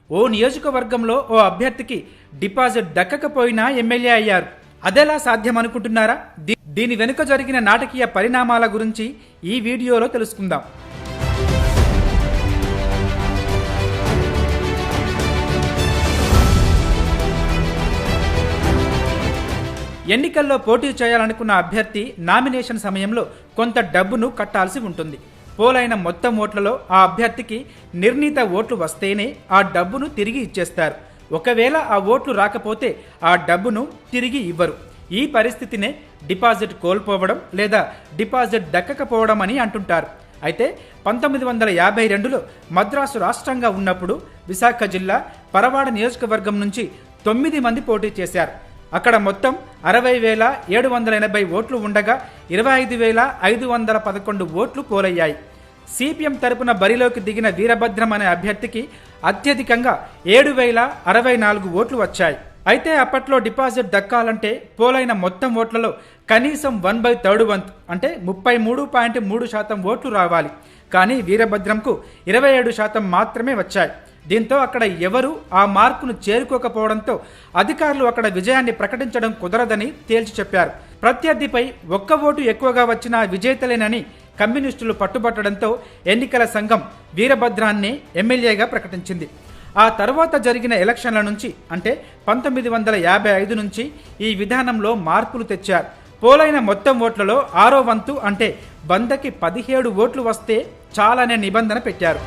ఓ నియోజకవర్గంలో ఓ అభ్యర్థికి deposit దక్కకపోయినా MLA అయ్యారు. అదెలా సాధ్యం అనుకుంటున్నారా? దీని వెనుక జరిగిన నాటకీయ పరిణామాల గురించి ఈ వీడియోలో తెలుసుకుందాం. ఎన్నికల్లో పోటీ చేయాలనుకున్న అభ్యర్థి నామినేషన్ సమయంలో కొంత డబ్బును కట్టాల్సి ఉంటుంది. పోలైన మొత్తం ఓట్లలో ఆ అభ్యర్థికి నిర్ణీత ఓట్లు వస్తేనే ఆ డబ్బును తిరిగి ఇచ్చేస్తారు. ఒకవేళ ఆ ఓట్లు రాకపోతే ఆ డబ్బును తిరిగి ఇవ్వరు. ఈ పరిస్థితినే డిపాజిట్ కోల్పోవడం లేదా డిపాజిట్ దక్కకపోవడం అని అంటుంటారు. అయితే 1952లో మద్రాసు రాష్ట్రంగా ఉన్నప్పుడు విశాఖ జిల్లా పరవాడ నియోజకవర్గం నుంచి 9 మంది పోటీ చేశారు. అక్కడ మొత్తం 60,780 ఓట్లు ఉండగా 25,511 ఓట్లు పోలయ్యాయి. సిపిఎం తరపున బరిలోకి దిగిన వీరభద్రం అనే అభ్యర్థికి అత్యధికంగా 7,064 ఓట్లు వచ్చాయి. అయితే అప్పట్లో డిపాజిట్ దక్కాలంటే పోలైన మొత్తం ఓట్లలో కనీసం 1/3 వంతు అంటే 33.3% ఓట్లు రావాలి. కానీ వీరభద్రంకు 27% మాత్రమే వచ్చాయి. దీంతో అక్కడ ఎవరూ ఆ మార్కును చేరుకోకపోవడంతో అధికారులు అక్కడ విజయాన్ని ప్రకటించడం కుదరదని తేల్చి చెప్పారు. ప్రత్యర్థిపై ఒక్క ఓటు ఎక్కువగా వచ్చినా విజేతలేనని కమ్యూనిస్టులు పట్టుబట్టడంతో ఎన్నికల సంఘం వీరభద్రాన్ని ఎమ్మెల్యేగా ప్రకటించింది. ఆ తర్వాత జరిగిన ఎలక్షన్ల నుంచి అంటే 1955 నుంచి ఈ విధానంలో మార్పులు తెచ్చారు. పోలైన మొత్తం ఓట్లలో 6వ వంతు అంటే 100కి 17 ఓట్లు వస్తే చాలనే నిబంధన పెట్టారు.